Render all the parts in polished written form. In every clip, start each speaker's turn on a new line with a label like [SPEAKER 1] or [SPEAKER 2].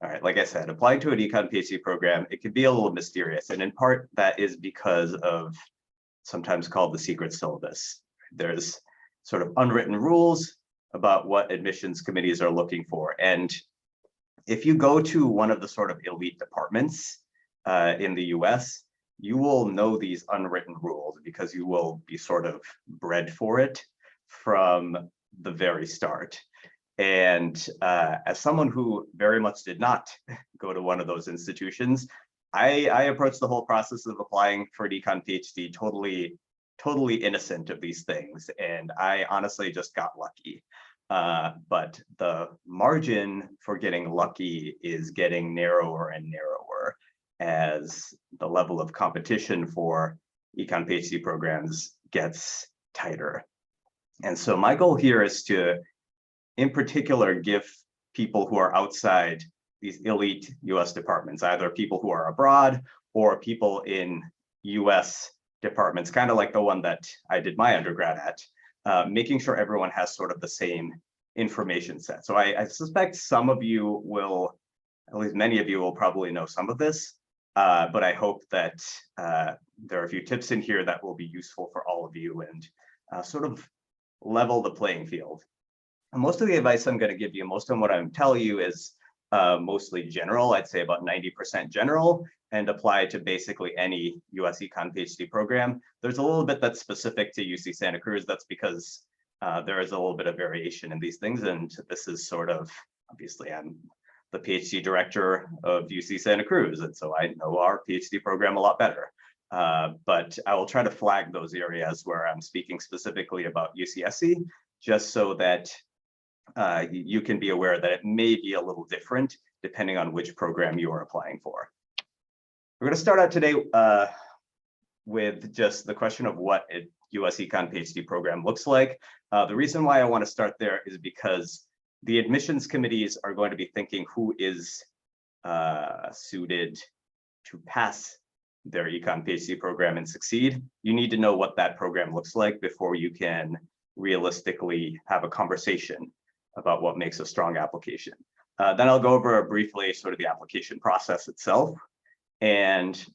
[SPEAKER 1] All right, like I said, applying to an econ PhD program, it can be a little mysterious. And in part, that is because of sometimes called the secret syllabus. There's sort of unwritten rules about what admissions committees are looking for. And if you go to one of the sort of elite departments in the US, you will know these unwritten rules because you will be sort of bred for it from the very start. And as someone who very much did not go to one of those institutions, I approached the whole process of applying for an econ PhD totally innocent of these things. And I honestly just got lucky. But the margin for getting lucky is getting narrower and narrower as the level of competition for econ PhD programs gets tighter. And so my goal here is to, in particular, give people who are outside these elite US departments, either people who are abroad or people in US departments, kind of like the one that I did my undergrad at, making sure everyone has sort of the same information set. So I suspect some of you will, at least many of you will probably know some of this, but I hope that there are a few tips in here that will be useful for all of you and sort of level the playing field. And most of the advice I'm going to give you, most of what I'm telling you is mostly general. I'd say about 90% general, and apply to basically any US Econ PhD program. There's a little bit that's specific to UC Santa Cruz. That's because there is a little bit of variation in these things. And this is sort of, obviously, I'm the PhD director of UC Santa Cruz. And so I know our PhD program a lot better. But I will try to flag those areas where I'm speaking specifically about UCSC, just so that you can be aware that it may be a little different depending on which program you are applying for. We're going to start out today with just the question of what a US Econ PhD program looks like. The reason why I want to start there is because the admissions committees are going to be thinking who is suited to pass their Econ PhD program and succeed. You need to know what that program looks like before you can realistically have a conversation about what makes a strong application. Then I'll go over briefly sort of the application process itself, and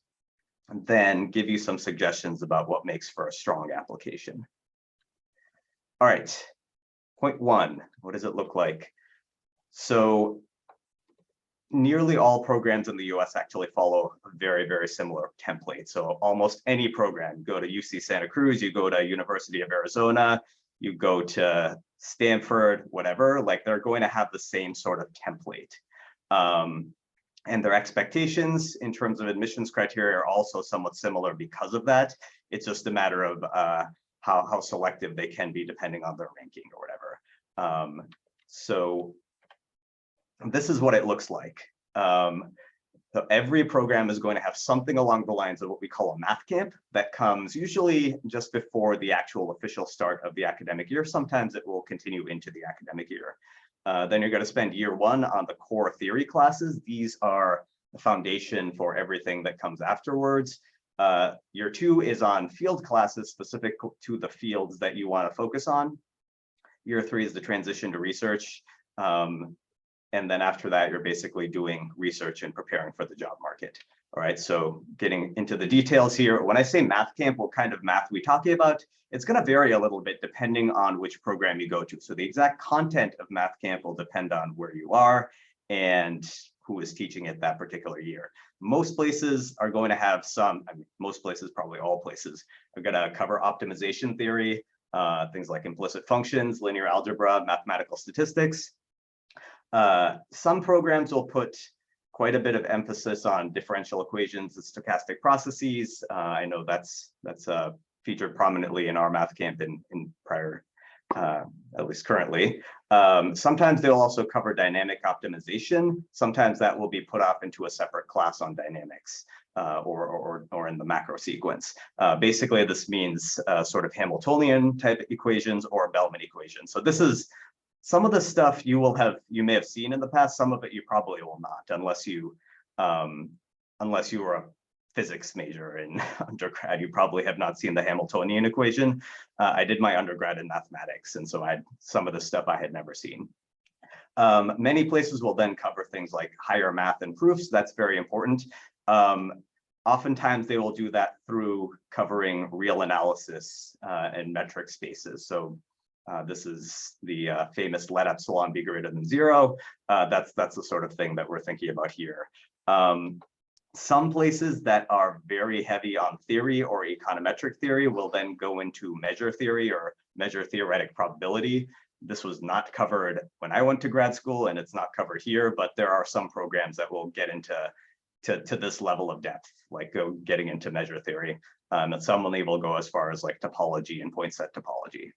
[SPEAKER 1] then give you some suggestions about what makes for a strong application. All right, point one, what does it look like? So nearly all programs in the US actually follow a very, very similar template. So almost any program, you go to UC Santa Cruz, you go to University of Arizona, you go to Stanford, whatever, like they're going to have the same sort of template. And their expectations in terms of admissions criteria are also somewhat similar because of that. It's just a matter of how selective they can be depending on their ranking or whatever. So this is what it looks like. So every program is going to have something along the lines of what we call a math camp that comes usually just before the actual official start of the academic year. Sometimes it will continue into the academic year. Then you're going to spend year one on the core theory classes. These are the foundation for everything that comes afterwards. Year two is on field classes specific to the fields that you want to focus on. Year three is the transition to research. And then after that, you're basically doing research and preparing for the job market. All right, so getting into the details here. When I say math camp, what kind of math we talking about? It's going to vary a little bit depending on which program you go to. So the exact content of math camp will depend on where you are and who is teaching it that particular year. Most places are going to have some, I mean, most places, probably all places, are going to cover optimization theory, things like implicit functions, linear algebra, mathematical statistics. Some programs will put quite a bit of emphasis on differential equations and stochastic processes. I know that's featured prominently in our math camp in prior, at least currently. Sometimes they'll also cover dynamic optimization. Sometimes that will be put off into a separate class on dynamics or in the macro sequence. Basically, this means sort of Hamiltonian type equations or Bellman equations. So this is some of the stuff you may have seen in the past. Some of it you probably will not, unless you were a physics major in undergrad. You probably have not seen the Hamiltonian equation. I did my undergrad in mathematics, and so some of the stuff I had never seen. Many places will then cover things like higher math and proofs. That's very important. Oftentimes they will do that through covering real analysis and metric spaces. So this is the famous let epsilon be greater than 0. That's the sort of thing that we're thinking about here. Some places that are very heavy on theory or econometric theory will then go into measure theory or measure theoretic probability. This was not covered when I went to grad school, and it's not covered here, but there are some programs that will get into this level of depth, like getting into measure theory. And some will go as far as like topology and point set topology.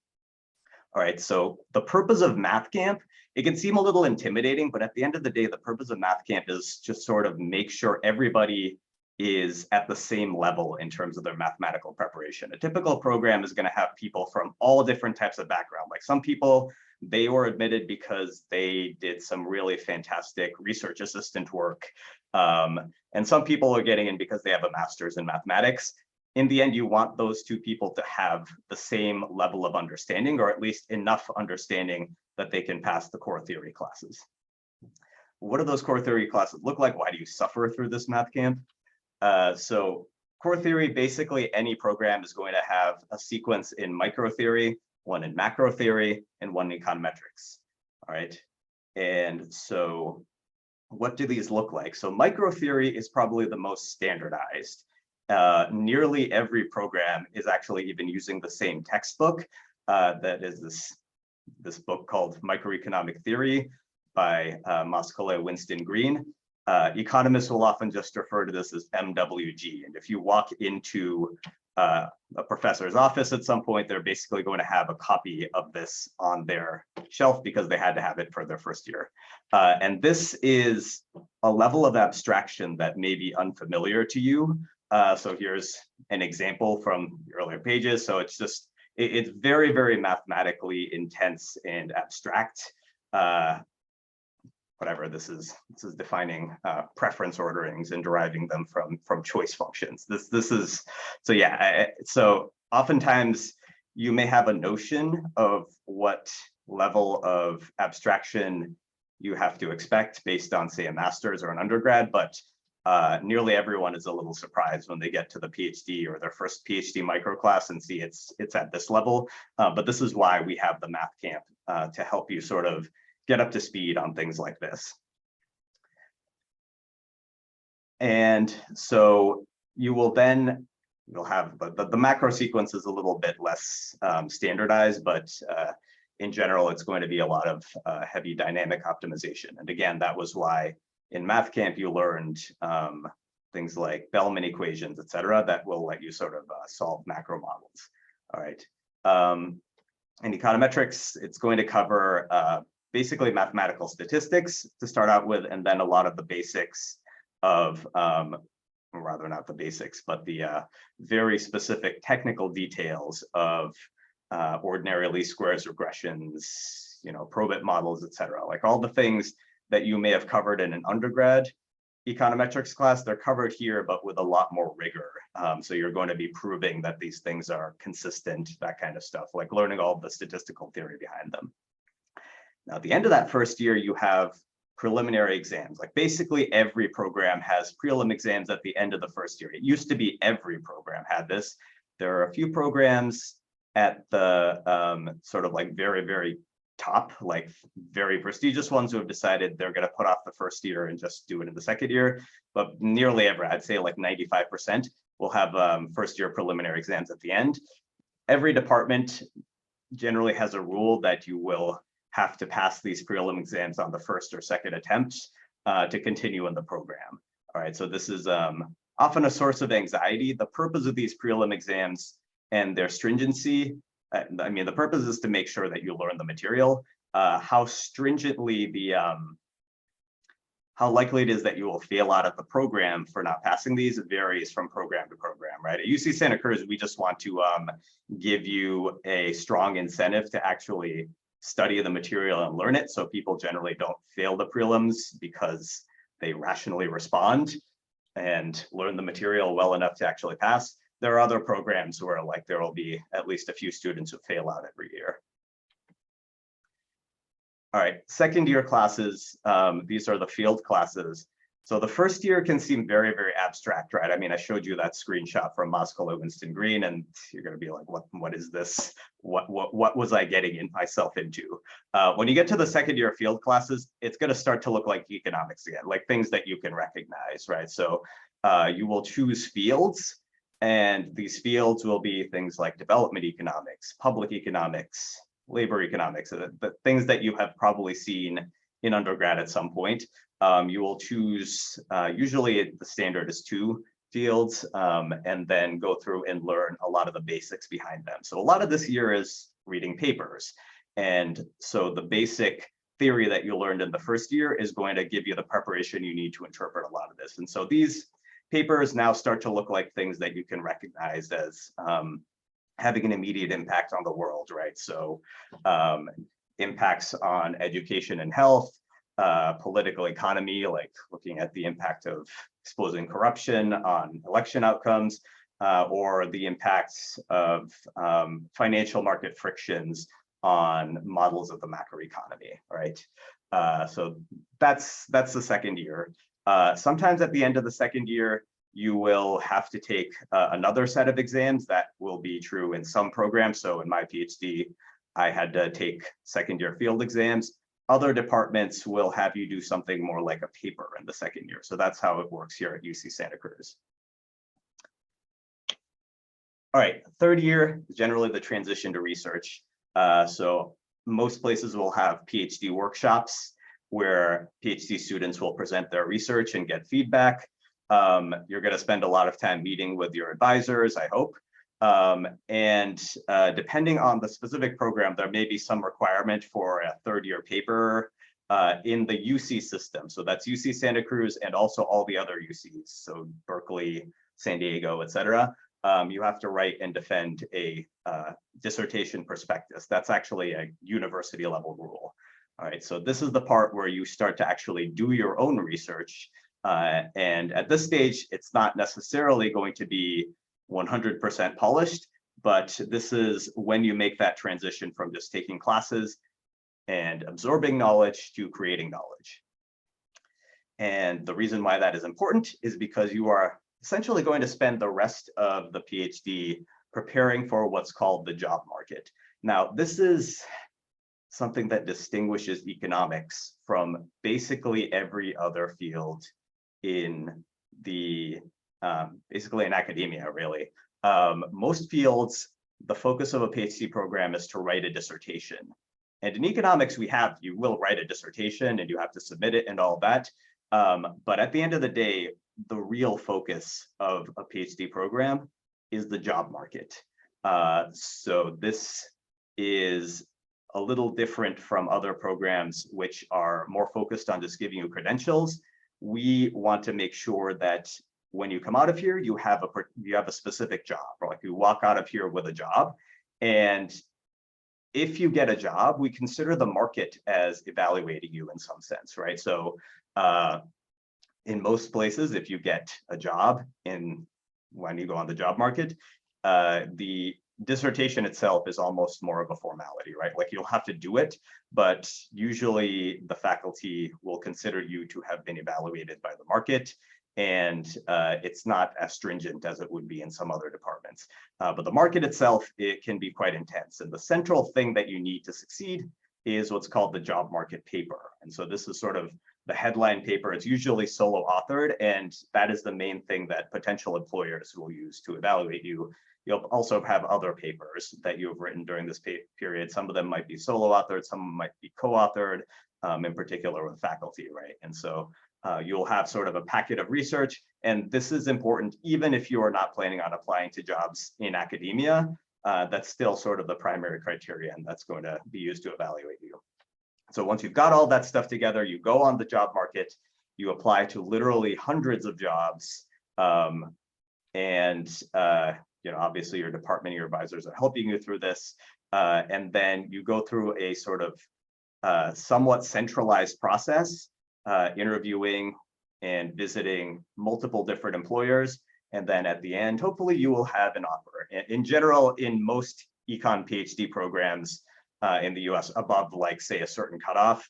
[SPEAKER 1] All right, so the purpose of Math Camp, it can seem a little intimidating, but at the end of the day, the purpose of Math Camp is just sort of make sure everybody is at the same level in terms of their mathematical preparation. A typical program is going to have people from all different types of background. Like some people, they were admitted because they did some really fantastic research assistant work. And some people are getting in because they have a master's in mathematics. In the end, you want those two people to have the same level of understanding, or at least enough understanding that they can pass the core theory classes. What do those core theory classes look like? Why do you suffer through this Math Camp? So core theory, basically any program is going to have a sequence in micro theory, one in macro theory, and one in econometrics. All right. And so what do these look like? So micro theory is probably the most standardized. Nearly every program is actually even using the same textbook. That is this book called Microeconomic Theory by Moskale, Winston Green. Economists will often just refer to this as MWG. And if you walk into a professor's office at some point, they're basically going to have a copy of this on their shelf because they had to have it for their first year. And this is a level of abstraction that may be unfamiliar to you. So here's an example from the earlier pages. So it's just, it's very, very mathematically intense and abstract. Whatever this is defining preference orderings and deriving them from choice functions. This is, so yeah, so oftentimes you may have a notion of what level of abstraction you have to expect based on, say, a master's or an undergrad, but nearly everyone is a little surprised when they get to the PhD or their first PhD micro class and see it's at this level. But this is why we have the Math Camp to help you sort of get up to speed on things like this. And so you will then, you'll have the macro sequence is a little bit less standardized, but in general, it's going to be a lot of heavy dynamic optimization. And again, that was why in Math Camp, you learned things like Bellman equations, et cetera, that will let you sort of solve macro models. All right. In econometrics, it's going to cover basically mathematical statistics to start out with, and then a lot of the basics of, rather not the basics, but the very specific technical details of ordinary least squares regressions, probit models, et cetera. Like all the things that you may have covered in an undergrad econometrics class, they're covered here, but with a lot more rigor. So you're going to be proving that these things are consistent, that kind of stuff, like learning all the statistical theory behind them. Now, at the end of that first year, you have preliminary exams. Like basically every program has prelim exams at the end of the first year. It used to be every program had this. There are a few programs at the sort of like very, very top, like very prestigious ones who have decided they're going to put off the first year and just do it in the second year. But nearly ever, I'd say like 95% will have first year preliminary exams at the end. Every department generally has a rule that you will have to pass these prelim exams on the first or second attempt to continue in the program. All right, so this is often a source of anxiety. The purpose of these prelim exams and their stringency, I mean, the purpose is to make sure that you learn the material. How stringently how likely it is that you will fail out of the program for not passing these varies from program to program, right? At UC Santa Cruz, we just want to give you a strong incentive to actually study the material and learn it. So people generally don't fail the prelims because they rationally respond and learn the material well enough to actually pass. There are other programs where like there will be at least a few students who fail out every year. All right, second year classes, these are the field classes. So the first year can seem very, very abstract, right? I mean, I showed you that screenshot from Moskalo Winston Green, and you're going to be like, what is this? What was I getting myself into? When you get to the second year field classes, it's going to start to look like economics again, like things that you can recognize, right? So you will choose fields, and these fields will be things like development economics, public economics, labor economics, the things that you have probably seen in undergrad at some point. You will choose, usually the standard is 2 fields, and then go through and learn a lot of the basics behind them. So a lot of this year is reading papers. And so the basic theory that you learned in the first year is going to give you the preparation you need to interpret a lot of this. And so these papers now start to look like things that you can recognize as having an immediate impact on the world, right? So impacts on education and health, political economy, like looking at the impact of exposing corruption on election outcomes, or the impacts of financial market frictions on models of the macroeconomy, right? So that's the second year. Sometimes at the end of the second year, you will have to take another set of exams. That will be true in some programs. So in my PhD, I had to take second year field exams. Other departments will have you do something more like a paper in the second year. So that's how it works here at UC Santa Cruz. All right, third year, generally the transition to research. So most places will have PhD workshops where PhD students will present their research and get feedback. You're going to spend a lot of time meeting with your advisors, I hope. Depending on the specific program, there may be some requirement for a third year paper in the UC system. So that's UC Santa Cruz and also all the other UCs. So Berkeley, San Diego, et cetera. You have to write and defend a dissertation prospectus. That's actually a university level rule. All right, so this is the part where you start to actually do your own research. And at this stage, it's not necessarily going to be 100% polished, but this is when you make that transition from just taking classes and absorbing knowledge to creating knowledge. And the reason why that is important is because you are essentially going to spend the rest of the PhD preparing for what's called the job market. Now, this is something that distinguishes economics from basically every other field in the basically in academia, really. Most fields, the focus of a PhD program is to write a dissertation. And in economics, you will write a dissertation and you have to submit it and all that. But at the end of the day, the real focus of a PhD program is the job market. So this is a little different from other programs which are more focused on just giving you credentials. We want to make sure that when you come out of here, you have a specific job, or like you walk out of here with a job. And if you get a job, we consider the market as evaluating you in some sense, right? So in most places, if you get a job when you go on the job market, the dissertation itself is almost more of a formality, right? Like you'll have to do it, but usually the faculty will consider you to have been evaluated by the market. And it's not as stringent as it would be in some other departments. But the market itself, it can be quite intense. And the central thing that you need to succeed is what's called the job market paper. And so this is sort of the headline paper. It's usually solo authored, and that is the main thing that potential employers will use to evaluate you. You'll also have other papers that you have written during this period. Some of them might be solo authored, some might be co-authored, in particular with faculty, right? And so you'll have sort of a packet of research, and this is important even if you are not planning on applying to jobs in academia. That's still sort of the primary criterion that's going to be used to evaluate you. So once you've got all that stuff together, you go on the job market, you apply to literally hundreds of jobs, obviously your department, your advisors are helping you through this, and then you go through a sort of somewhat centralized process, interviewing and visiting multiple different employers. And then at the end, hopefully you will have an offer. In general, in most econ PhD programs, in the US above, like, say, a certain cutoff,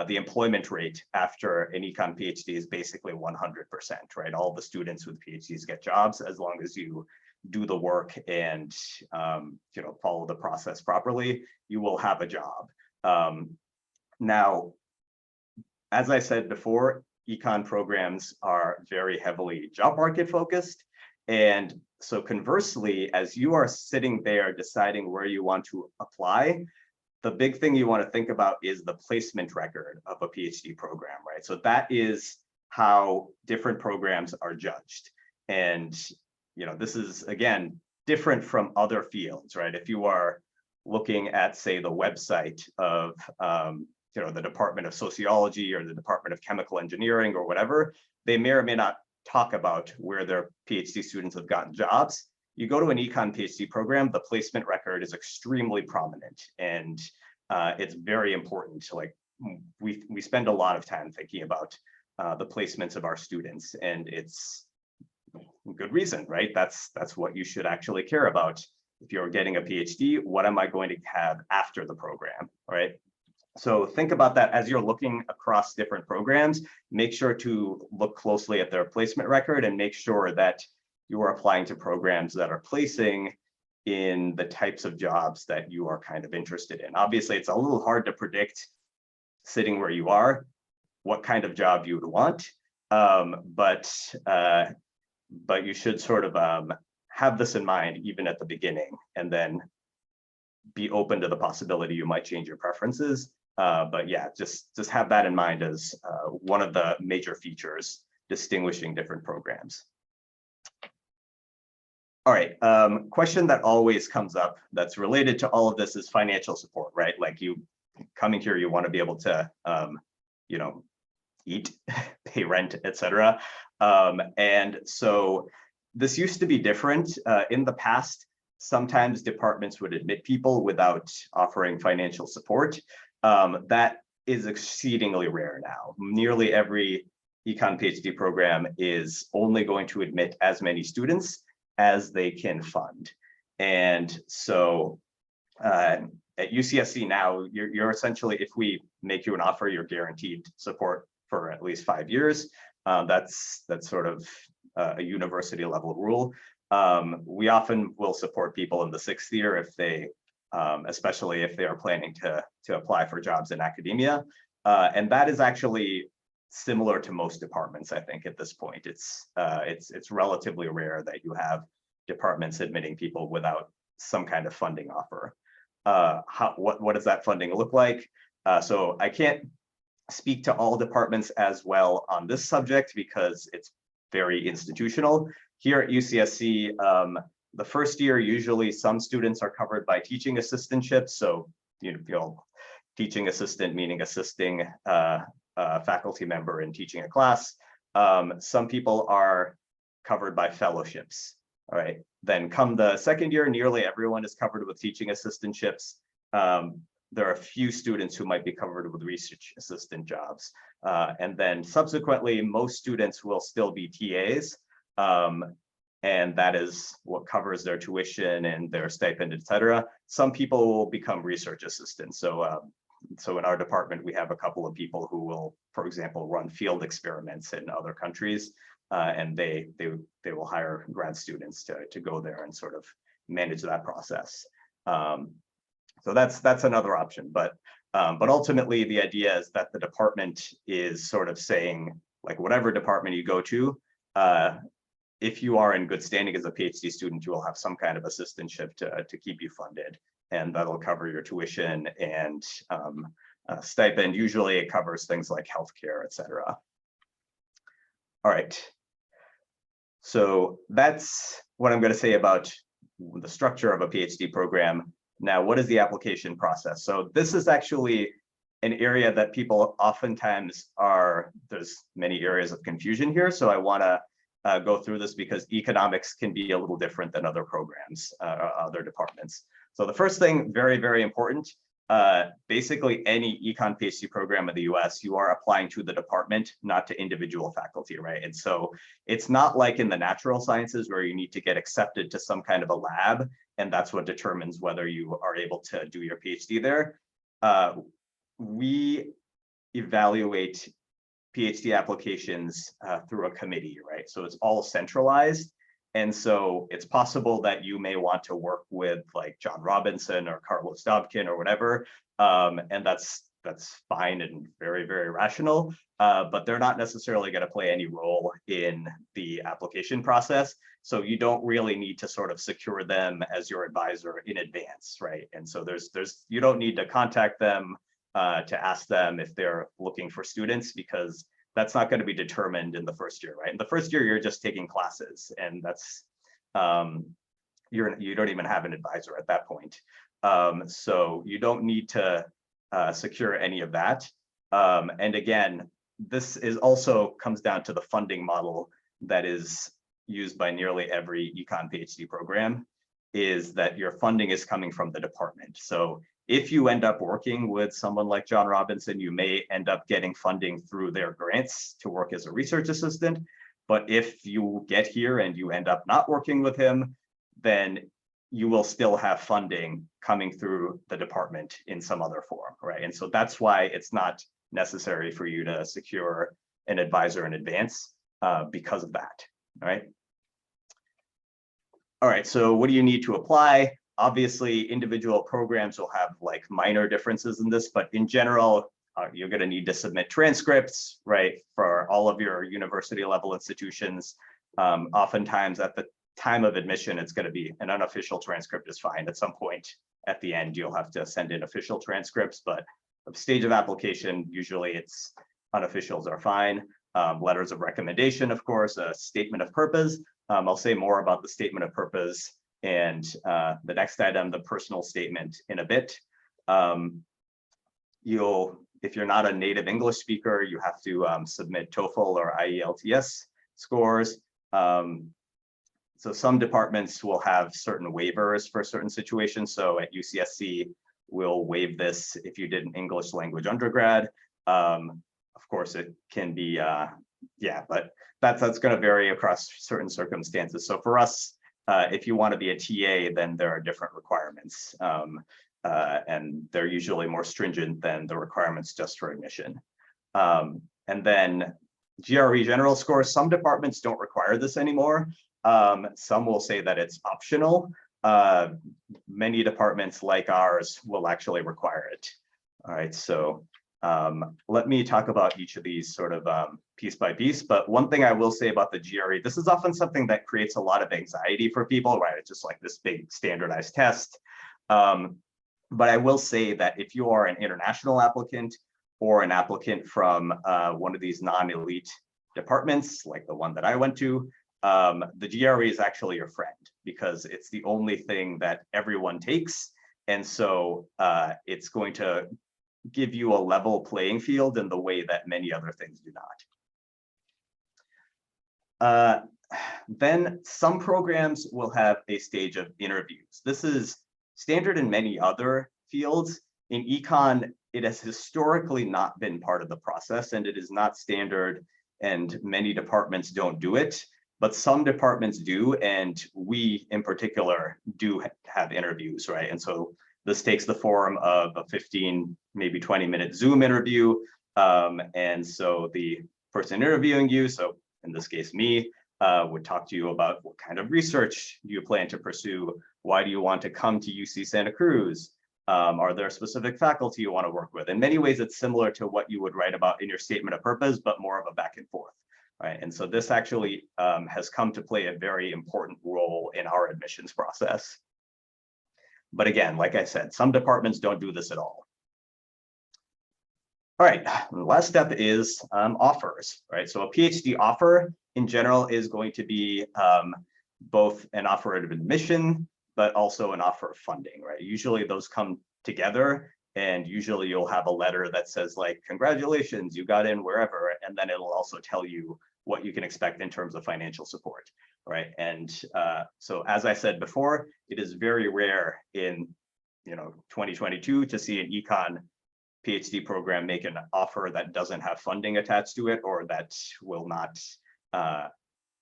[SPEAKER 1] the employment rate after an econ PhD is basically 100%, right? All the students with PhDs get jobs as long as you do the work and follow the process properly, you will have a job. Now, as I said before, econ programs are very heavily job market focused. And so conversely, as you are sitting there deciding where you want to apply, the big thing you want to think about is the placement record of a PhD program, right? So that is how different programs are judged. And, this is, again, different from other fields, right? If you are looking at, say, the website of, the Department of Sociology or the Department of Chemical Engineering or whatever, they may or may not talk about where their PhD students have gotten jobs. You go to an econ PhD program, the placement record is extremely prominent, and it's very important to, like, we spend a lot of time thinking about the placements of our students, and it's good reason, right? That's what you should actually care about. If you're getting a PhD, what am I going to have after the program, right? So think about that as you're looking across different programs. Make sure to look closely at their placement record and make sure that you are applying to programs that are placing in the types of jobs that you are kind of interested in. Obviously, it's a little hard to predict, sitting where you are, what kind of job you would want, but you should sort of have this in mind even at the beginning, and then be open to the possibility you might change your preferences. But yeah, just have that in mind as one of the major features distinguishing different programs. All right, question that always comes up that's related to all of this is financial support, right? Like, you coming here, you want to be able to, eat, pay rent, etc. And so this used to be different. In the past, sometimes departments would admit people without offering financial support. That is exceedingly rare now. Nearly every econ PhD program is only going to admit as many students as they can fund. And so at UCSC now, you're essentially, if we make you an offer, you're guaranteed support for at least 5 years. That's sort of a university level rule. We often will support people in the 6th year if they, especially if they are planning to apply for jobs in academia. And that is actually similar to most departments, I think, at this point. It's relatively rare that you have departments admitting people without some kind of funding offer. What does that funding look like? So I can't speak to all departments as well on this subject because it's very institutional. Here at UCSC, the first year, usually some students are covered by teaching assistantships. So, teaching assistant meaning assisting faculty member in teaching a class. Some people are covered by fellowships. All right. Then come the second year, nearly everyone is covered with teaching assistantships. There are a few students who might be covered with research assistant jobs. And then subsequently, most students will still be TAs. And that is what covers their tuition and their stipend, et cetera. Some people will become research assistants. So in our department, we have a couple of people who will, for example, run field experiments in other countries, and they will hire grad students to go there and sort of manage that process. So that's another option, but ultimately the idea is that the department is sort of saying, like, whatever department you go to, if you are in good standing as a PhD student, you will have some kind of assistantship to keep you funded, and that'll cover your tuition and stipend. Usually it covers things like healthcare, et cetera. All right. So that's what I'm going to say about the structure of a PhD program. Now, what is the application process? So this is actually an area that people oftentimes there's many areas of confusion here. So I want to go through this because economics can be a little different than other programs, other departments. So the first thing, very, very important, basically any econ PhD program in the US, you are applying to the department, not to individual faculty, right? And so it's not like in the natural sciences where you need to get accepted to some kind of a lab, and that's what determines whether you are able to do your PhD there. we evaluate PhD applications through a committee, right? So it's all centralized. And so it's possible that you may want to work with like John Robinson or Carlos Dobkin or whatever. And that's fine and very, very rational, but they're not necessarily going to play any role in the application process. So you don't really need to sort of secure them as your advisor in advance, right? And so you don't need to contact them to ask them if they're looking for students, because that's not going to be determined in the first year, right? In the first year, you're just taking classes, and that's you don't even have an advisor at that point. So you don't need to secure any of that. And again, this is also comes down to the funding model that is used by nearly every econ PhD program, is that your funding is coming from the department. So if you end up working with someone like John Robinson, you may end up getting funding through their grants to work as a research assistant. But if you get here and you end up not working with him, then you will still have funding coming through the department in some other form, right? And so that's why it's not necessary for you to secure an advisor in advance because of that, all right? All right, so what do you need to apply? Obviously, individual programs will have like minor differences in this, but in general, you're going to need to submit transcripts, right, for all of your university level institutions. Oftentimes at the time of admission, it's going to be an unofficial transcript is fine. At some point at the end, you'll have to send in official transcripts, but the stage of application, usually it's unofficials are fine. Letters of recommendation, of course, a statement of purpose. I'll say more about the statement of purpose and the next item, the personal statement, in a bit. If you're not a native English speaker, you have to submit TOEFL or IELTS scores. So some departments will have certain waivers for certain situations. So at UCSC, we'll waive this if you did an English language undergrad. Of course, it can be, but that's going to vary across certain circumstances. So for us, if you want to be a TA, then there are different requirements, and they're usually more stringent than the requirements just for admission. And then GRE general scores, some departments don't require this anymore. Some will say that it's optional. Many departments like ours will actually require it. All right, so let me talk about each of these sort of piece by piece. But one thing I will say about the GRE, this is often something that creates a lot of anxiety for people, right? It's just like this big standardized test. But I will say that if you are an international applicant or an applicant from one of these non-elite departments, like the one that I went to, the GRE is actually your friend, because it's the only thing that everyone takes. And so it's going to give you a level playing field in the way that many other things do not. Then some programs will have a stage of interviews. This is standard in many other fields. In econ, it has historically not been part of the process, and it is not standard, and many departments don't do it, but some departments do, and we in particular do have interviews, right? And so this takes the form of a 15, maybe 20-minute Zoom interview. And so the person interviewing you, so in this case, me, would talk to you about what kind of research you plan to pursue. Why do you want to come to UC Santa Cruz? Are there specific faculty you want to work with? In many ways, it's similar to what you would write about in your statement of purpose, but more of a back and forth, right? And so this actually has come to play a very important role in our admissions process. But again, like I said, some departments don't do this at all. All right, the last step is offers, right? So a PhD offer in general is going to be both an offer of admission, but also an offer of funding, right? Usually those come together, and usually you'll have a letter that says like, congratulations, you got in wherever, and then it'll also tell you what you can expect in terms of financial support, right? And so as I said before, it is very rare in 2022 to see an econ PhD program make an offer that doesn't have funding attached to it, or that will not,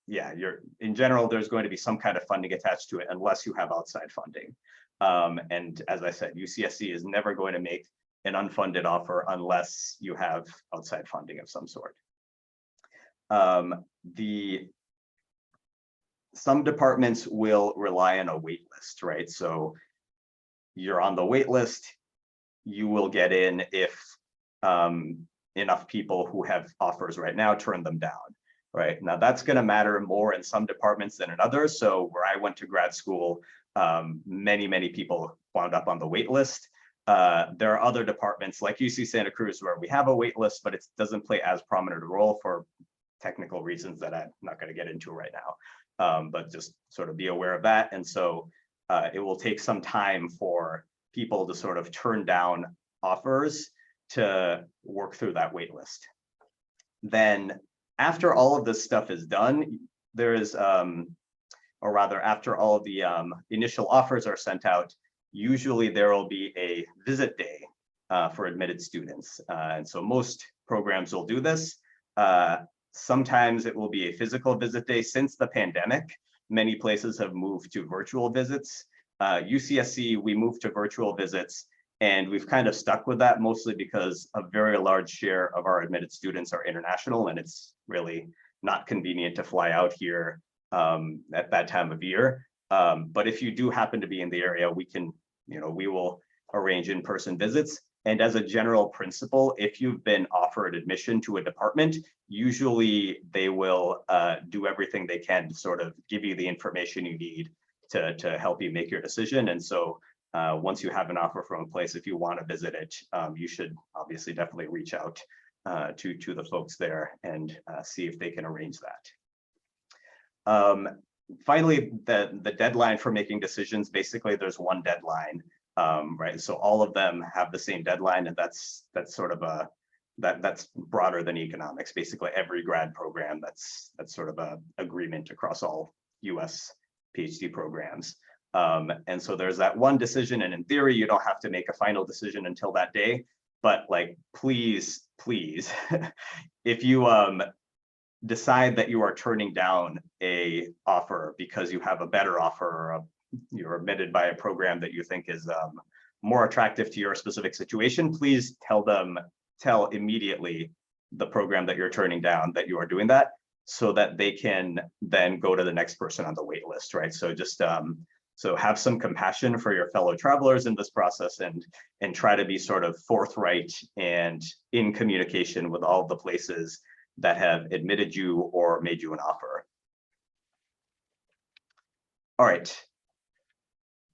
[SPEAKER 1] in general, there's going to be some kind of funding attached to it unless you have outside funding. And as I said, UCSC is never going to make an unfunded offer unless you have outside funding of some sort. Some departments will rely on a wait list, right? So you're on the wait list, you will get in if enough people who have offers right now turn them down, right? Now that's going to matter more in some departments than in others. So where I went to grad school, many people wound up on the wait list. There are other departments like UC Santa Cruz where we have a wait list, but it doesn't play as prominent a role for technical reasons that I'm not going to get into right now. But just sort of be aware of that. And so it will take some time for people to sort of turn down offers to work through that wait list. Then after all of this stuff is done, there is, or rather after all of the initial offers are sent out, usually there will be a visit day for admitted students. And so most programs will do this. Sometimes it will be a physical visit day. Since the pandemic, many places have moved to virtual visits. UCSC, we moved to virtual visits, and we've kind of stuck with that mostly because a very large share of our admitted students are international, and it's really not convenient to fly out here at that time of year. But if you do happen to be in the area, we can, we will arrange in-person visits. And as a general principle, if you've been offered admission to a department, usually they will do everything they can to sort of give you the information you need to help you make your decision. And so once you have an offer from a place, if you want to visit it, you should obviously definitely reach out to the folks there and see if they can arrange that. Finally, the deadline for making decisions, basically there's one deadline, right? So all of them have the same deadline, and that's sort of that's broader than economics. Basically every grad program, that's sort of a agreement across all US PhD programs. And so there's that one decision, and in theory, you don't have to make a final decision until that day. But like, please, if you decide that you are turning down a offer because you have a better offer, or you're admitted by a program that you think is more attractive to your specific situation, please tell immediately the program that you're turning down that you are doing that, so that they can then go to the next person on the wait list, right? So just so have some compassion for your fellow travelers in this process, and try to be sort of forthright and in communication with all the places that have admitted you or made you an offer. All right,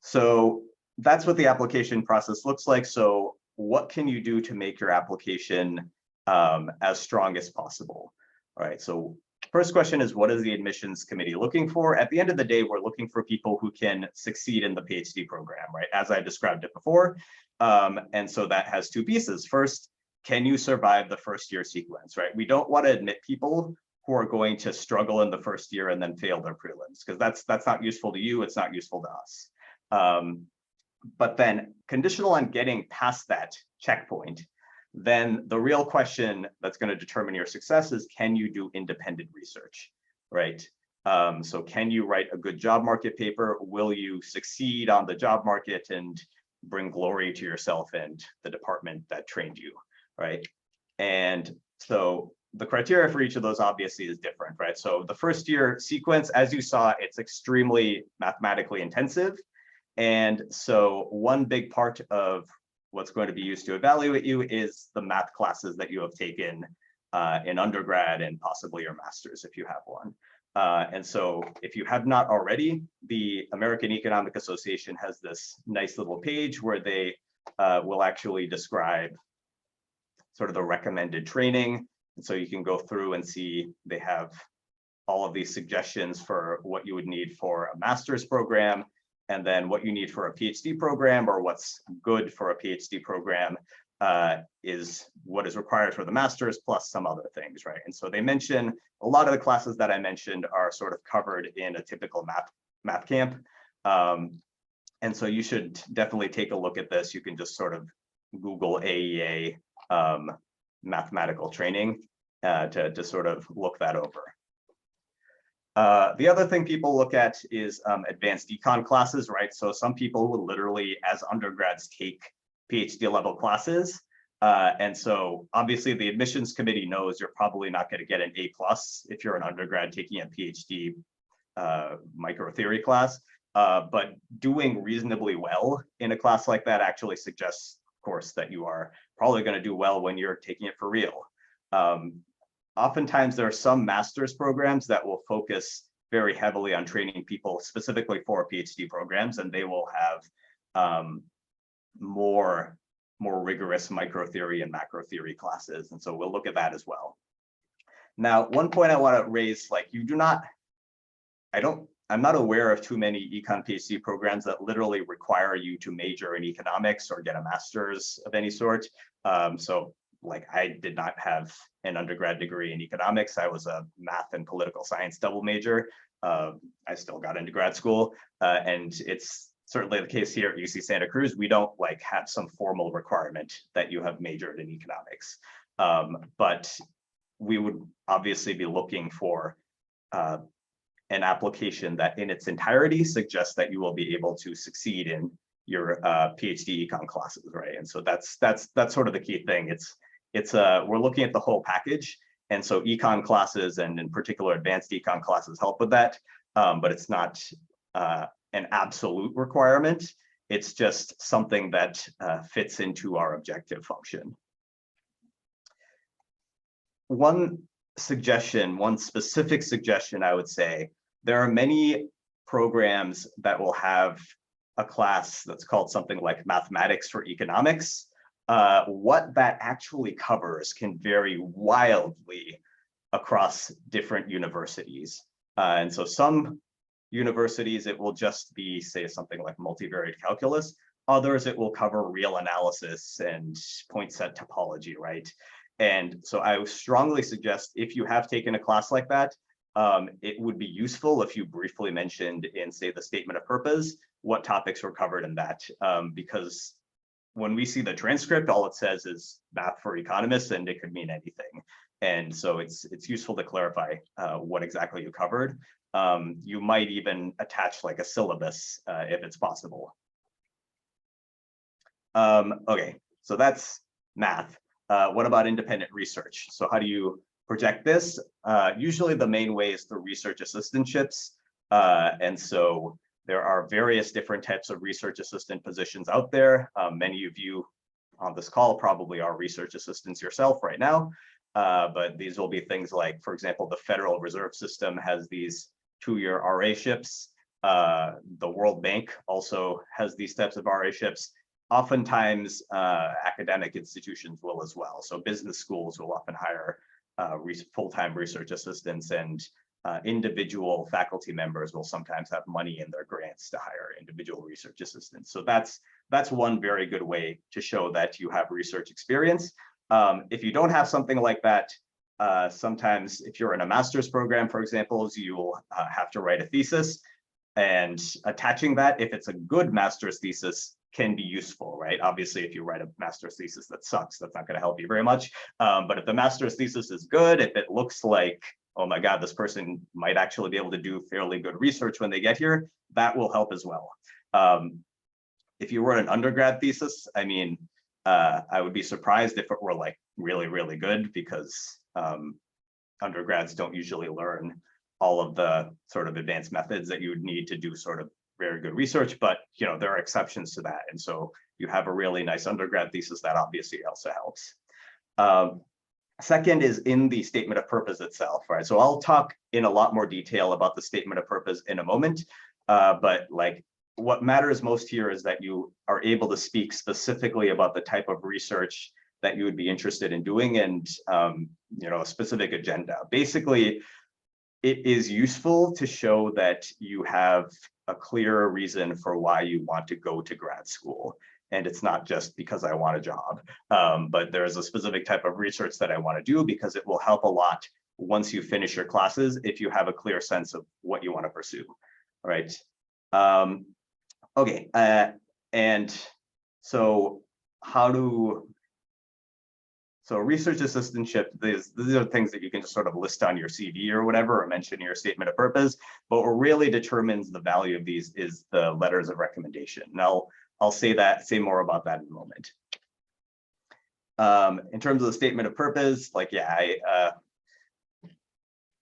[SPEAKER 1] so that's what the application process looks like. So what can you do to make your application as strong as possible? All right, so first question is, what is the admissions committee looking for? At the end of the day, we're looking for people who can succeed in the PhD program, right? As I described it before. And so that has two pieces. First, can you survive the first year sequence, right? We don't want to admit people who are going to struggle in the first year and then fail their prelims, because that's not useful to you, it's not useful to us. But then conditional on getting past that checkpoint, then the real question that's going to determine your success is, can you do independent research, right? So can you write a good job market paper? Will you succeed on the job market and bring glory to yourself and the department that trained you, right? And so the criteria for each of those obviously is different, right? So the first year sequence, as you saw, it's extremely mathematically intensive. And so one big part of what's going to be used to evaluate you is the math classes that you have taken in undergrad and possibly your master's if you have one. And so if you have not already, the American Economic Association has this nice little page where they will actually describe sort of the recommended training. And so you can go through and see they have all of these suggestions for what you would need for a master's program, and then what you need for a PhD program, or what's good for a PhD program is what is required for the master's plus some other things, right? And so they mention a lot of the classes that I mentioned are sort of covered in a typical math camp. And so you should definitely take a look at this. You can just sort of Google AEA mathematical training to sort of look that over. The other thing people look at is advanced econ classes, right? So some people will literally, as undergrads, take PhD level classes. And so obviously the admissions committee knows you're probably not going to get an A+ if you're an undergrad taking a PhD microtheory class. But doing reasonably well in a class like that actually suggests, of course, that you are probably going to do well when you're taking it for real. Oftentimes there are some master's programs that will focus very heavily on training people specifically for PhD programs, and they will have more rigorous microtheory and macrotheory classes. And so we'll look at that as well. Now, one point I want to raise, like I'm not aware of too many econ PhD programs that literally require you to major in economics or get a master's of any sort. So like I did not have an undergrad degree in economics. I was a math and political science double major. I still got into grad school, and it's certainly the case here at UC Santa Cruz. We don't like have some formal requirement that you have majored in economics, but we would obviously be looking for an application that in its entirety suggests that you will be able to succeed in your PhD econ classes, right? And so that's sort of the key thing. We're looking at the whole package. And so econ classes, and in particular advanced econ classes, help with that, but it's not an absolute requirement. It's just something that fits into our objective function. One specific suggestion I would say, there are many programs that will have a class that's called something like mathematics for economics. What that actually covers can vary wildly across different universities. And so some universities, it will just be, say, something like multivariate calculus. Others, it will cover real analysis and point set topology, right? And so I strongly suggest if you have taken a class like that, it would be useful if you briefly mentioned in, say, the statement of purpose, what topics were covered in that, because when we see the transcript, all it says is math for economists, and it could mean anything. And so it's useful to clarify what exactly you covered. You might even attach like a syllabus if it's possible. Okay, so that's math. What about independent research? So how do you project this? Usually the main way is through research assistantships. And so there are various different types of research assistant positions out there. Many of you on this call probably are research assistants yourself right now. But these will be things like, for example, the Federal Reserve System has these 2-year RA-ships. The World Bank also has these types of RA-ships. Oftentimes, academic institutions will as well. So business schools will often hire full-time research assistants, and individual faculty members will sometimes have money in their grants to hire individual research assistants. So that's one very good way to show that you have research experience. If you don't have something like that, sometimes if you're in a master's program, for example, you'll have to write a thesis, and attaching that, if it's a good master's thesis, can be useful, right? Obviously, if you write a master's thesis that sucks, that's not going to help you very much. But if the master's thesis is good, if it looks like, oh my God, this person might actually be able to do fairly good research when they get here, that will help as well. If you wrote an undergrad thesis, I mean, I would be surprised if it were like really, really good, because undergrads don't usually learn all of the sort of advanced methods that you would need to do sort of very good research, but you know, there are exceptions to that. And so you have a really nice undergrad thesis, that obviously also helps. Second is in the statement of purpose itself, right? So I'll talk in a lot more detail about the statement of purpose in a moment, but like what matters most here is that you are able to speak specifically about the type of research that you would be interested in doing, and you know, a specific agenda. Basically, it is useful to show that you have a clear reason for why you want to go to grad school. And it's not just because I want a job, but there's a specific type of research that I want to do, because it will help a lot once you finish your classes if you have a clear sense of what you want to pursue, right? Okay, and so so research assistantship, these are things that you can just sort of list on your CV or whatever, or mention in your statement of purpose. But what really determines the value of these is the letters of recommendation. Now, I'll say more about that in a moment. In terms of the statement of purpose, like, yeah,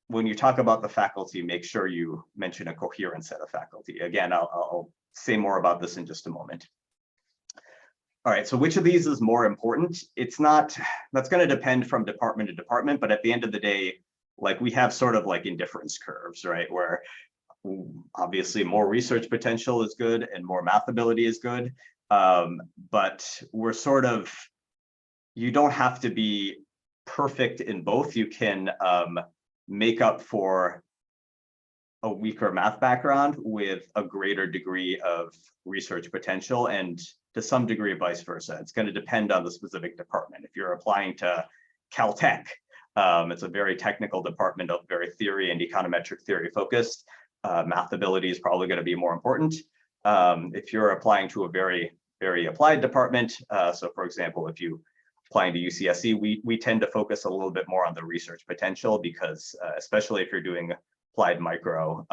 [SPEAKER 1] when you talk about the faculty, make sure you mention a coherent set of faculty. Again, I'll say more about this in just a moment. All right, so which of these is more important? It's not, that's going to depend from department to department, but at the end of the day, like we have sort of like indifference curves, right? Where obviously more research potential is good and more math ability is good. But we're sort of, you don't have to be perfect in both. You can make up for a weaker math background with a greater degree of research potential, and to some degree vice versa. It's going to depend on the specific department. If you're applying to Caltech, it's a very technical department, of very theory and econometric theory focused. Math ability is probably going to be more important. If you're applying to a very, very applied department, so for example, if you applying to UCSC, we tend to focus a little bit more on the research potential because especially if you're doing applied micro,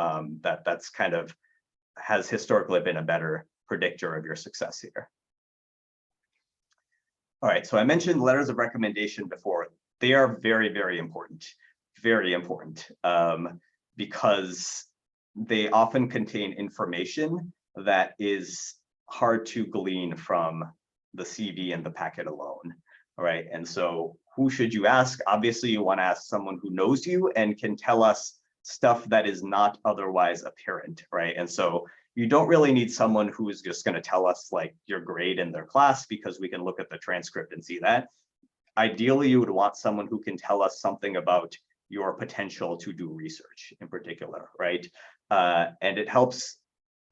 [SPEAKER 1] that's kind of has historically been a better predictor of your success here. All right, so I mentioned letters of recommendation before. They are very, very important, because they often contain information that is hard to glean from the CV and the packet alone. All right, and so who should you ask? Obviously, you want to ask someone who knows you and can tell us stuff that is not otherwise apparent, right? And so you don't really need someone who is just going to tell us like your grade in their class, because we can look at the transcript and see that. Ideally, you would want someone who can tell us something about your potential to do research in particular, right? And it helps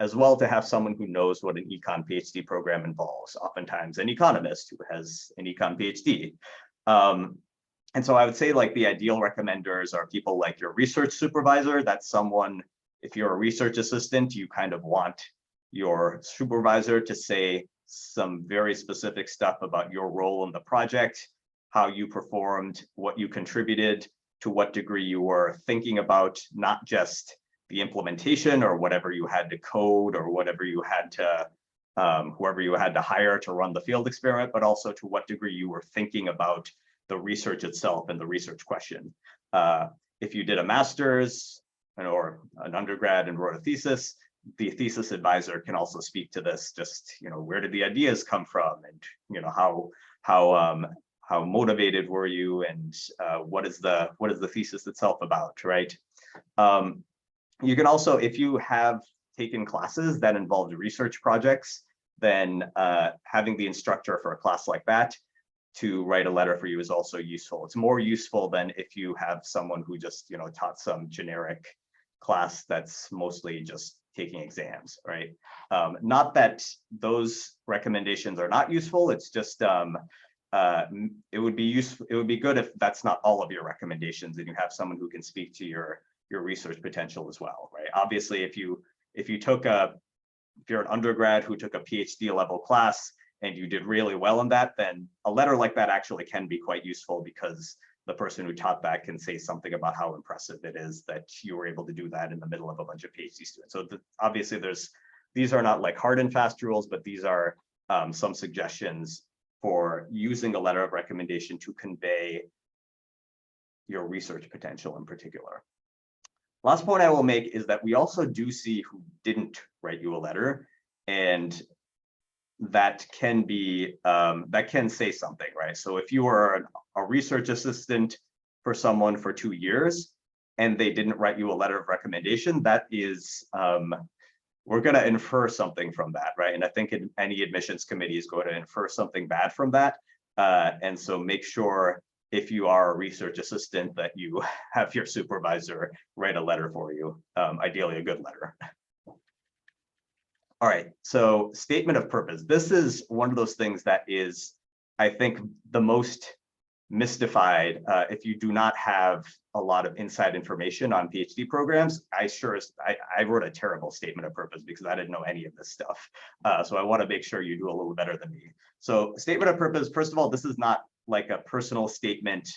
[SPEAKER 1] as well to have someone who knows what an econ PhD program involves, oftentimes an economist who has an econ PhD. And so I would say like the ideal recommenders are people like your research supervisor. That's someone, if you're a research assistant, you kind of want your supervisor to say some very specific stuff about your role in the project, how you performed, what you contributed, to what degree you were thinking about, not just the implementation or whatever you had to code or whatever you had to, whoever you had to hire to run the field experiment, but also to what degree you were thinking about the research itself and the research question. If you did a master's or an undergrad and wrote a thesis, the thesis advisor can also speak to this. Just, you know, where did the ideas come from, and you know how motivated were you, and what is the thesis itself about, right? You can also, if you have taken classes that involved research projects, then having the instructor for a class like that to write a letter for you is also useful. It's more useful than if you have someone who just, you know, taught some generic class that's mostly just taking exams, right? Not that those recommendations are not useful. It's just it would be useful. It would be good if that's not all of your recommendations, and you have someone who can speak to your research potential as well, right? Obviously, if you're an undergrad who took a PhD level class and you did really well in that, then a letter like that actually can be quite useful, because the person who taught that can say something about how impressive it is that you were able to do that in the middle of a bunch of PhD students. So obviously these are not like hard and fast rules, but these are some suggestions for using a letter of recommendation to convey your research potential in particular. Last point I will make is that we also do see who didn't write you a letter, and that can be that can say something, right? So if you were a research assistant for someone for 2 years and they didn't write you a letter of recommendation, that is we're going to infer something from that, right? And I think any admissions committee is going to infer something bad from that. And so make sure, if you are a research assistant, that you have your supervisor write a letter for you, ideally a good letter. All right, so statement of purpose. This is one of those things that is, I think, the most mystified if you do not have a lot of inside information on PhD programs. I wrote a terrible statement of purpose because I didn't know any of this stuff. So I want to make sure you do a little better than me. So statement of purpose, first of all, this is not like a personal statement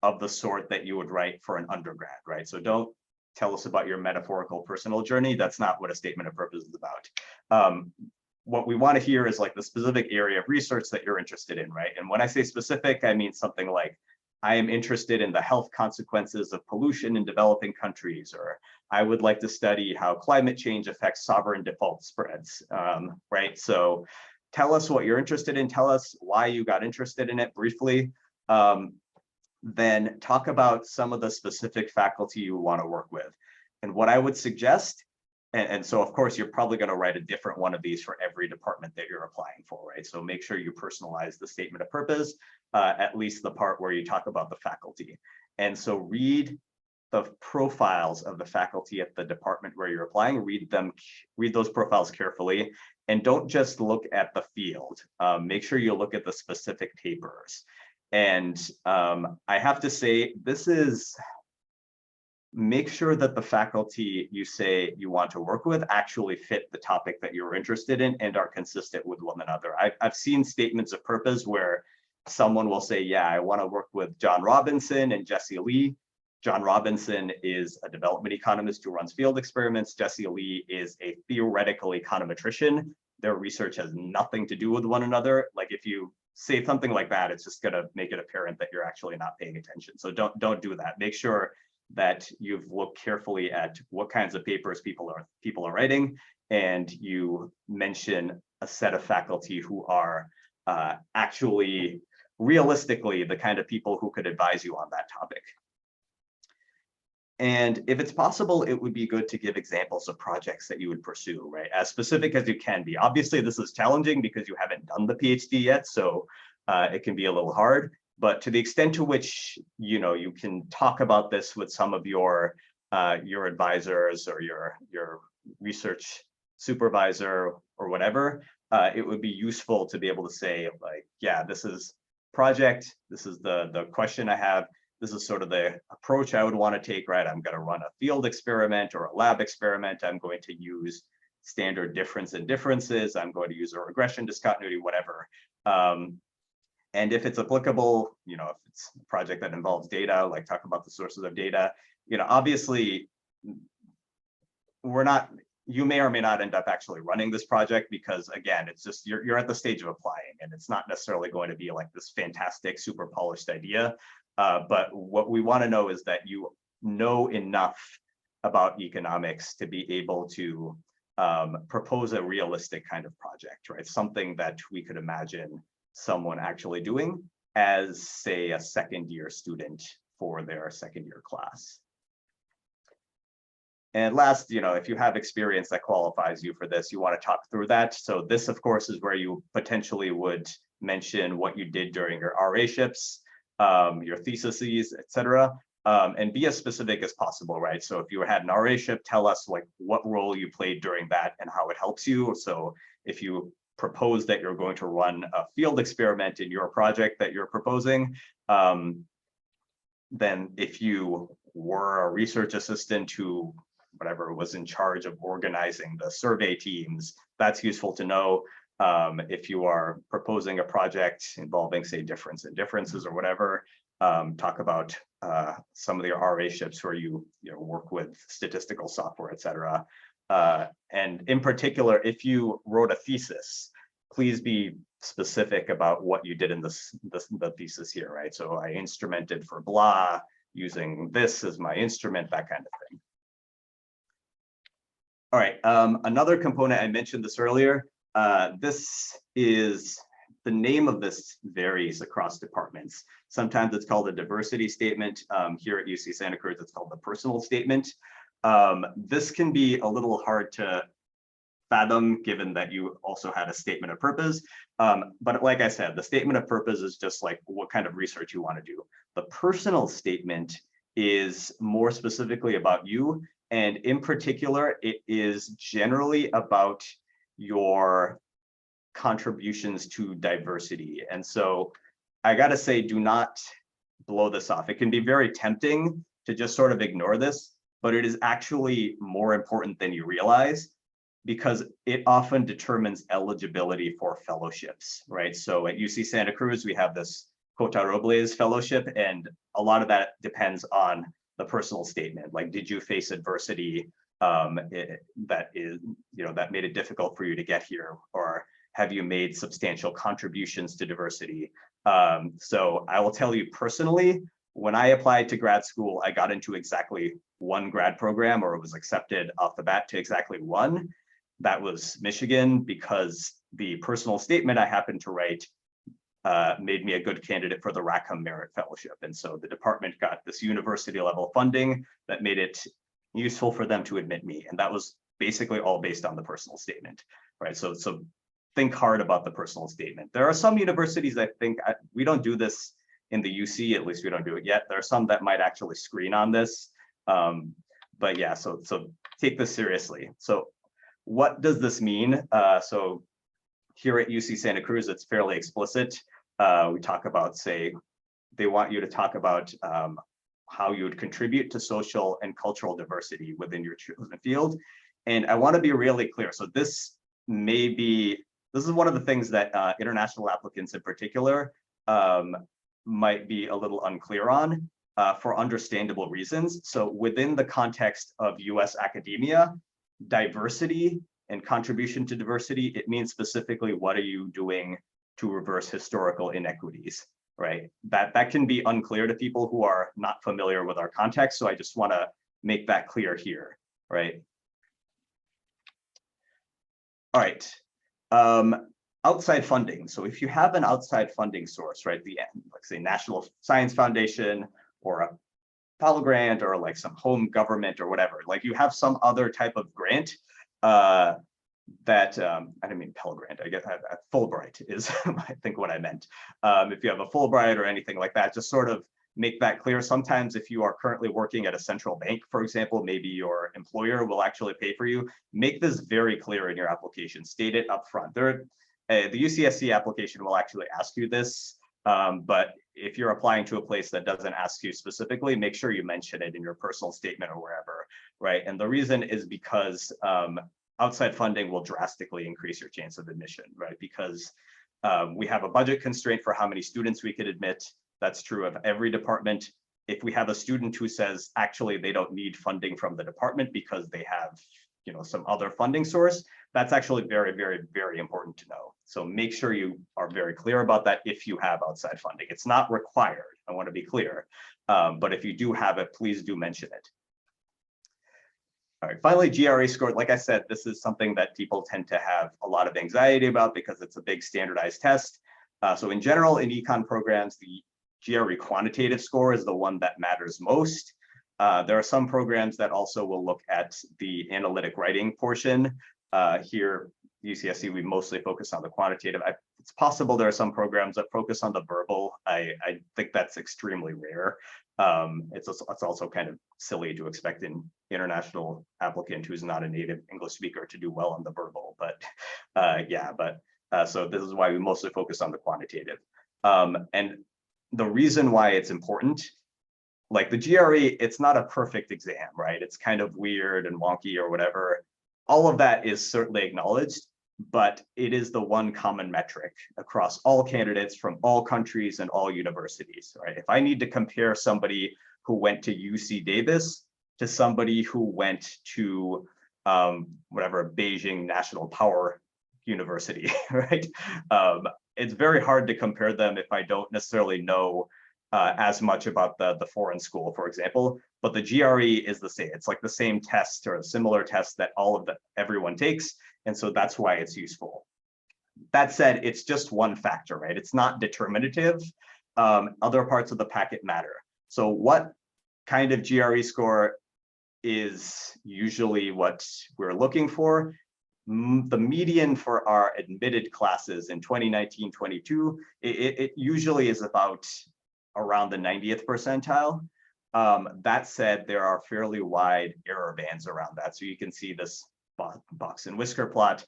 [SPEAKER 1] of the sort that you would write for an undergrad, right? So don't tell us about your metaphorical personal journey. That's not what a statement of purpose is about. what we want to hear is like the specific area of research that you're interested in, right? And when I say specific, I mean something like, I am interested in the health consequences of pollution in developing countries, or I would like to study how climate change affects sovereign default spreads, right? So tell us what you're interested in, tell us why you got interested in it briefly. Then talk about some of the specific faculty you want to work with. And what I would suggest, and so of course, you're probably going to write a different one of these for every department that you're applying for, right? So make sure you personalize the statement of purpose, at least the part where you talk about the faculty. And so read the profiles of the faculty at the department where you're applying, read those profiles carefully, and don't just look at the field. Make sure you look at the specific papers. And I have to say, make sure that the faculty you say you want to work with actually fit the topic that you're interested in and are consistent with one another. I've seen statements of purpose where someone will say, yeah, I want to work with John Robinson and Jesse Lee. John Robinson is a development economist who runs field experiments. Jesse Lee is a theoretical econometrician. Their research has nothing to do with one another. Like if you say something like that, it's just going to make it apparent that you're actually not paying attention. So don't do that. Make sure that you've looked carefully at what kinds of papers people are writing, and you mention a set of faculty who are actually realistically the kind of people who could advise you on that topic. And if it's possible, it would be good to give examples of projects that you would pursue, right? As specific as you can be. Obviously, this is challenging because you haven't done the PhD yet, so it can be a little hard. But to the extent to which you can talk about this with some of your advisors or your research supervisor or whatever, it would be useful to be able to say, like, yeah, this is project, this is the question I have, this is sort of the approach I would want to take, right? I'm going to run a field experiment or a lab experiment. I'm going to use standard difference and differences. I'm going to use a regression discontinuity, whatever. And if it's applicable, if it's a project that involves data, like talk about the sources of data, obviously you may or may not end up actually running this project because, again, it's just you're at the stage of applying, and it's not necessarily going to be like this fantastic, super polished idea. But what we want to know is that you know enough about economics to be able to propose a realistic kind of project, right? Something that we could imagine someone actually doing as, say, a second-year student for their second-year class. And last, if you have experience that qualifies you for this, you want to talk through that. So this, of course, is where you potentially would mention what you did during your RA-ships, your theses, etc., and be as specific as possible, right? So if you had an RA-ship, tell us like what role you played during that and how it helps you. So if you propose that you're going to run a field experiment in your project that you're proposing, then if you were a research assistant who whatever was in charge of organizing the survey teams, that's useful to know. If you are proposing a project involving, say, difference and differences or whatever, talk about some of your RA-ships where you work with statistical software, etc. And in particular, if you wrote a thesis, please be specific about what you did in the thesis here, right? So I instrumented for blah, using this as my instrument, that kind of thing. All right, another component, I mentioned this earlier, this is, the name of this varies across departments. Sometimes it's called a diversity statement. Here at UC Santa Cruz, it's called the personal statement. This can be a little hard to fathom given that you also had a statement of purpose. But like I said, the statement of purpose is just like what kind of research you want to do. The personal statement is more specifically about you. And in particular, it is generally about your contributions to diversity. And so I gotta say, do not blow this off. It can be very tempting to just sort of ignore this, but it is actually more important than you realize because it often determines eligibility for fellowships, right? So at UC Santa Cruz, we have this Cota Robles Fellowship, and a lot of that depends on the personal statement. Like, did you face adversity that is, that made it difficult for you to get here, or have you made substantial contributions to diversity? So I will tell you personally, when I applied to grad school, I got into exactly one grad program, or was accepted off the bat to exactly one. That was Michigan, because the personal statement I happened to write made me a good candidate for the Rackham Merit Fellowship. And so the department got this university level funding that made it useful for them to admit me. And that was basically all based on the personal statement, right? So think hard about the personal statement. There are some universities, I think, we don't do this in the UC, at least we don't do it yet. There are some that might actually screen on this. But yeah, so take this seriously. So what does this mean? So here at UC Santa Cruz, it's fairly explicit. We talk about, say, they want you to talk about how you would contribute to social and cultural diversity within your chosen field. And I want to be really clear. So this is one of the things that international applicants in particular might be a little unclear on for understandable reasons. So within the context of US academia, diversity and contribution to diversity, it means specifically what are you doing to reverse historical inequities, right? That can be unclear to people who are not familiar with our context. So I just want to make that clear here, right? All right. Outside funding. So if you have an outside funding source, right, like say National Science Foundation or a Pell Grant or like some home government or whatever, like you have some other type of grant that, I didn't mean Pell Grant, I guess Fulbright is I think what I meant. If you have a Fulbright or anything like that, just sort of make that clear. Sometimes if you are currently working at a central bank, for example, maybe your employer will actually pay for you. Make this very clear in your application, state it up front. The UCSC application will actually ask you this, but if you're applying to a place that doesn't ask you specifically, make sure you mention it in your personal statement or wherever, right? And the reason is because outside funding will drastically increase your chance of admission, right? Because we have a budget constraint for how many students we could admit. That's true of every department. If we have a student who says, actually, they don't need funding from the department because they have, some other funding source, that's actually very, very, very important to know. So make sure you are very clear about that if you have outside funding. It's not required, I want to be clear. But if you do have it, please do mention it. All right, finally, GRE score. Like I said, this is something that people tend to have a lot of anxiety about because it's a big standardized test. So in general, in econ programs, the GRE quantitative score is the one that matters most. There are some programs that also will look at the analytic writing portion. Here, UCSC, we mostly focus on the quantitative. It's possible there are some programs that focus on the verbal. I think that's extremely rare. It's also kind of silly to expect an international applicant who's not a native English speaker to do well on the verbal, but so this is why we mostly focus on the quantitative. And the reason why it's important, like the GRE, it's not a perfect exam, right? It's kind of weird and wonky or whatever. All of that is certainly acknowledged, but it is the one common metric across all candidates from all countries and all universities, right? If I need to compare somebody who went to UC Davis to somebody who went to whatever, Beijing National Power University, right? It's very hard to compare them if I don't necessarily know as much about the foreign school, for example, but the GRE is the same. It's like the same test or a similar test that everyone takes. And so that's why it's useful. That said, it's just one factor, right? It's not determinative. Other parts of the packet matter. So what kind of GRE score is usually what we're looking for? The median for our admitted classes in 2019-22, it usually is about around the 90th percentile. That said, there are fairly wide error bands around that. So you can see this box and whisker plot.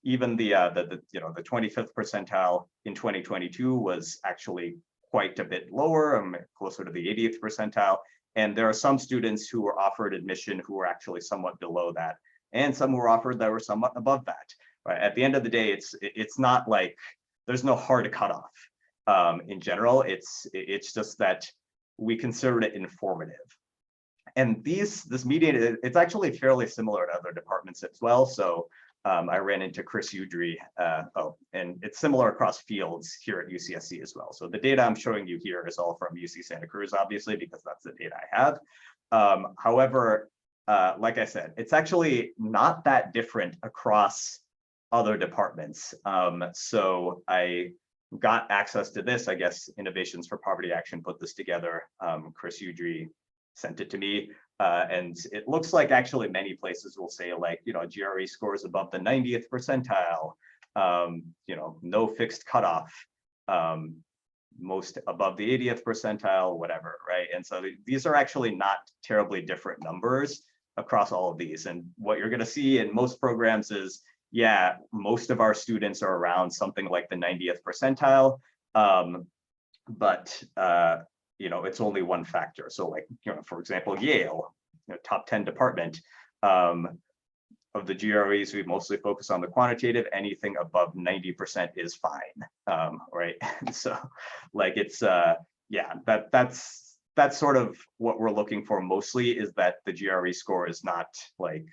[SPEAKER 1] Even the 25th percentile in 2022 was actually quite a bit lower, closer to the 80th percentile. And there are some students who were offered admission who were actually somewhat below that, and some who were offered that were somewhat above that. Right? At the end of the day, it's not like there's no hard cutoff. In general, it's just that we consider it informative. And this median, it's actually fairly similar to other departments as well. So I ran into Chris Udry, and it's similar across fields here at UCSC as well. So the data I'm showing you here is all from UC Santa Cruz, obviously, because that's the data I have. However, like I said, it's actually not that different across other departments. So I got access to this, I guess Innovations for Poverty Action put this together. Chris Udry sent it to me. And it looks like actually many places will say like, GRE scores above the 90th percentile, no fixed cutoff, most above the 80th percentile, whatever, right? And so these are actually not terribly different numbers across all of these. And what you're gonna see in most programs is, yeah, most of our students are around something like the 90th percentile, but it's only one factor. So like, for example, Yale, top 10 department, of the GREs, we mostly focus on the quantitative. Anything above 90% is fine, right? So like it's, that's sort of what we're looking for mostly, is that the GRE score is not like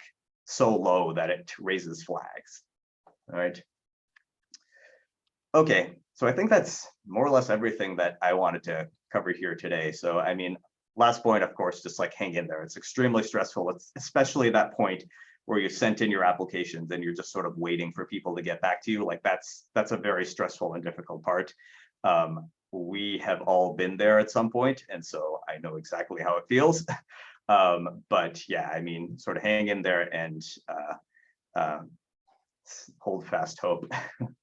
[SPEAKER 1] so low that it raises flags, all right? Okay, so I think that's more or less everything that I wanted to cover here today. So I mean, last point, of course, just like hang in there. It's extremely stressful. It's especially that point where you sent in your applications and you're just sort of waiting for people to get back to you. Like that's a very stressful and difficult part. We have all been there at some point, and so I know exactly how it feels. But yeah, I mean, sort of hang in there and hold fast hope.